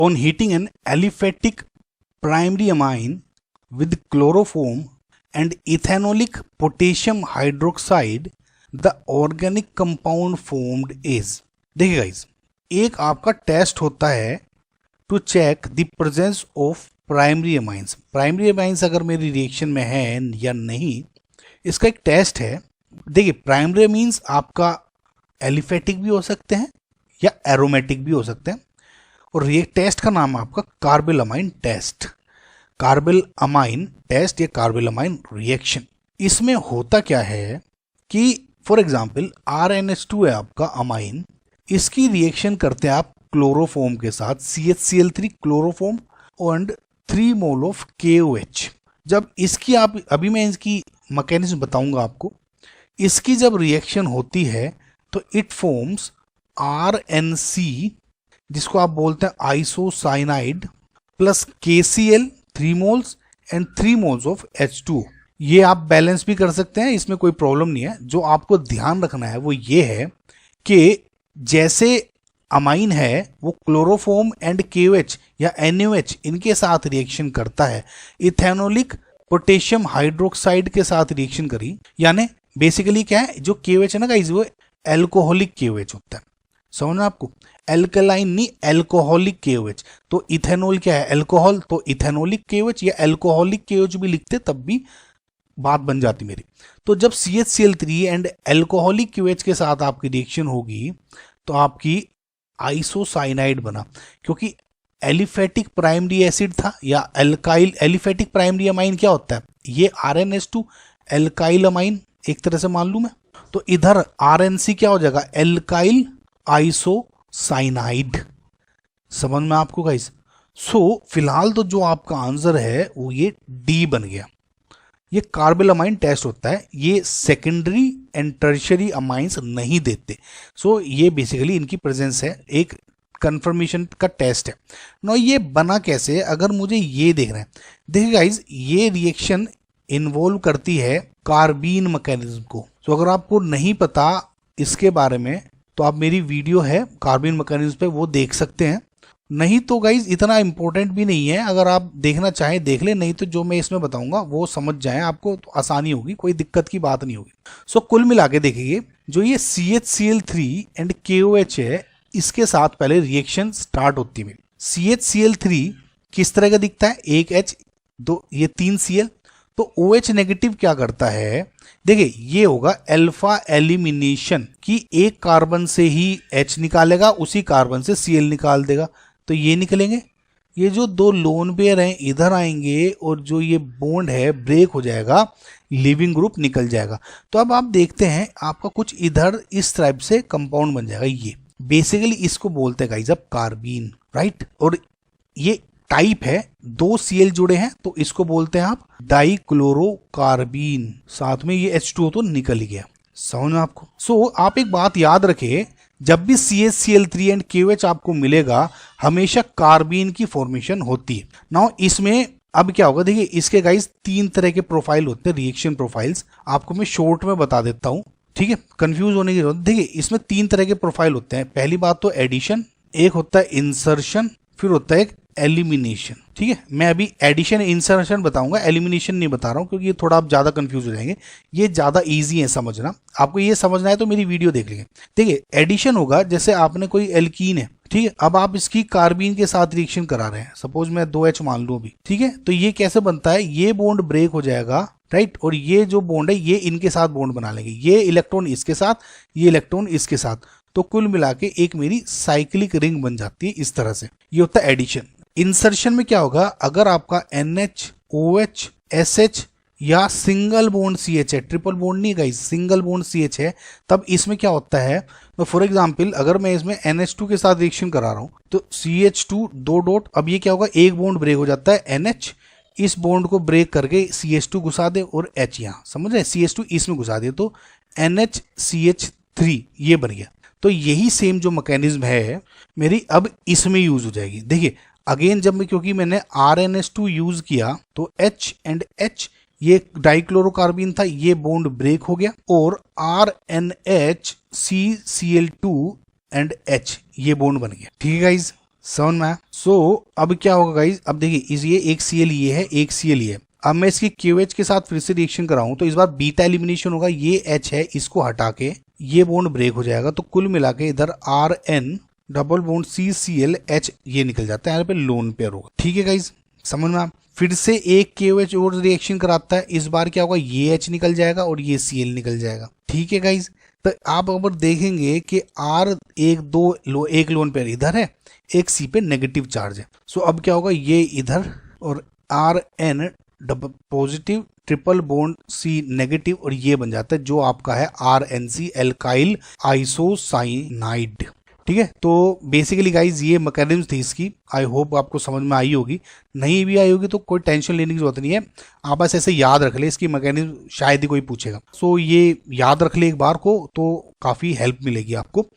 On heating an aliphatic primary amine with chloroform and ethanolic potassium hydroxide, the organic compound formed is। देखिए guys, एक आपका test होता है to check the presence of primary amines. Primary amines अगर मेरी reaction में है या नहीं, इसका एक टेस्ट है। देखिए, प्राइमरी अमीन्स आपका एलिफेटिक भी हो सकते हैं या एरोमेटिक भी हो सकते हैं, और ये टेस्ट का नाम है आपका कार्बेलामाइन टेस्ट। कार्बेलामाइन टेस्ट या कार्बेलामाइन रिएक्शन। इसमें होता क्या है कि फॉर एग्जांपल RnH2 है आपका अमाइन, इसकी रिएक्शन करते हैं आप क्लोरोफॉर्म के साथ, CHCl3 chloroform and 3 mole of KOH। जब इसकी आप, अभी मैं इसकी मैकेनिज्म बताऊंगा आपको, इसकी जब रिएक्शन होती है तो इट फॉर्म्स RnC, जिसको आप बोलते हैं isocyanide, plus KCl 3 moles and 3 moles of H2। ये आप बैलेंस भी कर सकते हैं, इसमें कोई प्रॉब्लम नहीं है। जो आपको ध्यान रखना है वो ये है कि जैसे अमाइन है वो क्लोरोफॉर्म एंड KOH या NaOH इनके साथ रिएक्शन करता है, इथेनोलिक पोटेशियम हाइड्रोक्साइड के साथ रिएक्शन करी, यानी बेसिकली क्या है, जो KOH है ना गाइस, वो एल्कोहलिक KOH होता है। समझना आपको, एल्कलाइन नहीं, एल्कोहलिक KOH। तो इथेनॉल क्या है, एल्कोहल, तो इथेनोलिक KOH या एल्कोहलिक KOH भी लिखते तब भी बात बन जाती मेरी। तो जब CHCl3 एंड एल्कोहलिक KOH के साथ आपकी रिएक्शन होगी तो आपकी आइसोसाइनाइड बना, क्योंकि एलिफेटिक प्राइमरी एसिड था या एल्काइल। एलिफेटिक प्राइमरी अमाइन क्या होता है, ये RnH2 एल्काइल अमाइन एक तरह से मान लू मैं, तो इधर RnC क्या हो जाएगा, एल्काइल आइसोसाइनाइड। समझ में आपको गाइस। सो फिलहाल तो जो आपका आंसर है वो ये डी बन गया। ये कार्बेलामाइन टेस्ट होता है, ये सेकेंडरी एंड टर्शियरी अमाइंस नहीं देते। सो ये बेसिकली इनकी प्रेजेंस है, एक कंफर्मेशन का टेस्ट है। नो ये बना कैसे, अगर मुझे ये देखना है, देखिए गाइस, ये रिएक्शन इन्वॉल्व करती है कार्बीन मैकेनिज्म को। तो अगर आपको नहीं पता इसके बारे में तो आप मेरी वीडियो है कार्बीन मैकेनिज्म पे, वो देख सकते हैं। नहीं तो गाइज इतना इंपॉर्टेंट भी नहीं है, अगर आप देखना चाहें देख ले, नहीं तो जो मैं इसमें बताऊंगा वो समझ जाएं, आपको तो आसानी होगी, कोई दिक्कत की बात नहीं होगी। सो कुल मिला के देखिए, जो ये CHCl3 एंड KOH है, इसके साथ पहले रिएक्शन स्टार्ट होती है। CHCl3 किस तरह का दिखता है, एक H, दो ये 3 Cl। तो OH नेगेटिव क्या करता है, देखिए ये होगा अल्फा एलिमिनेशन, कि एक कार्बन से ही H निकालेगा, उसी कार्बन से Cl निकाल देगा, तो ये निकलेंगे। ये जो 2 लोन पेयर हैं इधर आएंगे और जो ये बॉन्ड है ब्रेक हो जाएगा, लिविंग ग्रुप निकल जाएगा। तो अब आप देखते हैं आपका कुछ इधर इस टाइप से कंपाउंड बन जाएगा। ये बेसिकली इसको बोलते हैं गाइस अब कार्बीन, राइट। और ये टाइप है, 2 Cl जुड़े हैं तो इसको बोलते हैं आप डाइक्लोरोकार्बीन, साथ में ये H2O तो निकल ही गया। समझ में आपको। सो आप एक बात याद रखें, जब भी CHCl3 एंड KOH आपको मिलेगा, हमेशा कार्बीन की फॉर्मेशन होती है। नाउ इसमें अब क्या होगा, देखिए इसके गाइस 3 तरह के प्रोफाइल होते हैं, रिएक्शन प्रोफाइल्स। आपको मैं शॉर्ट में बता देता हूं, ठीक है, कंफ्यूज होने की जरूरत। देखिए इसमें 3 तरह के प्रोफाइल होते हैं। पहली बात तो एडिशन, एक होता है इंसर्शन, फिर होता है एलिमिनेशन। ठीक है, मैं अभी एडिशन इंसर्शन बताऊंगा, एलिमिनेशन नहीं बता रहा हूं, क्योंकि ये थोड़ा आप ज्यादा कंफ्यूज हो जाएंगे। ये ज्यादा इजी है समझना, आपको ये समझना है तो मेरी वीडियो देख लीजिए। देखिए एडिशन होगा, जैसे आपने कोई एल्कीन है, ठीक है, अब आप इसकी कार्बीन के साथ रिएक्शन करा रहे हैं, सपोज मैं 2H मान लूं अभी, ठीक है, तो ये कैसे बनता है, ये बॉन्ड ब्रेक हो जाएगा, राइट, और ये जो बॉन्ड है ये इनके साथ बॉन्ड बना लेंगे, ये इलेक्ट्रॉन इसके साथ, ये इलेक्ट्रॉन इसके साथ, तो कुल मिला के एक मेरी साइक्लिक रिंग बन जाती है इस तरह से। ये होता है एडिशन। इंसर्शन में क्या होगा, अगर आपका NH OH SH या सिंगल बॉन्ड CH है, ट्रिपल बॉन्ड नहीं गाइस, सिंगल बॉन्ड CH है, तब इसमें क्या होता है, तो फॉर एग्जांपल अगर मैं इसमें NH2 के साथ रिएक्शन करा रहा हूं तो CH2 2 डॉट, अब ये क्या होगा, एक बॉन्ड ब्रेक हो जाता है, NH इस बॉन्ड को ब्रेक करके CH2 घुसा दे और H यहाँ, समझ रहे, CH2 इसमें घुसा दे तो NHCH3 ये बन गया। तो यही सेम जो मैकेनिज्म है मेरी अब इसमें यूज हो जाएगी। देखिए अगेन जब मैं, क्योंकि मैंने RnH2 यूज किया तो H एंड H ये डाइक्लोरोकार्बीन था, ये बॉन्ड ब्रेक हो गया, और RnHCCl2 एंड H ये बॉन्ड बन गया। ठीक है गाइज, समझ में आया? सो अब क्या होगा गाइज, अब देखिए इस ये एक Cl ये है, एक Cl ये है। अब मैं इसकी QH के साथ फिर से रिएक्शन कराऊं तो इस बार बीटा एलिमिनेशन होगा, ये H है इसको हटा के ये बॉन्ड ब्रेक हो जाएगा, तो कुल मिला के इधर RN double bond CCl H ये निकल जाता है, यहाँ पे लोन पेयर होगा। ठीक है गाइज, समझ में? आप फिर से एक KOH और रिएक्शन कराता है, इस बार क्या होगा, ये H निकल जाएगा और ये Cl निकल जाएगा। ठीक है गाइज, तो आप अगर देखेंगे कि R एक लोन पेयर इधर है, एक C पे नेगेटिव चार्ज है। सो अब क्या होगा, ये इधर और RN double positive triple bond C negative और ये बन जाता है जो आपका है RNC एल्काइल आइसोसाइनाइड। ठीक है, तो बेसिकली गाइज ये मैकेनिज्म थी इसकी। आई होप आपको समझ में आई होगी, नहीं भी आई होगी तो कोई टेंशन लेने की जरूरत नहीं है, आप बस ऐसे याद रख ले इसकी मैकेनिज्म, शायद ही कोई पूछेगा। सो ये याद रख ले एक बार को तो काफी हेल्प मिलेगी आपको।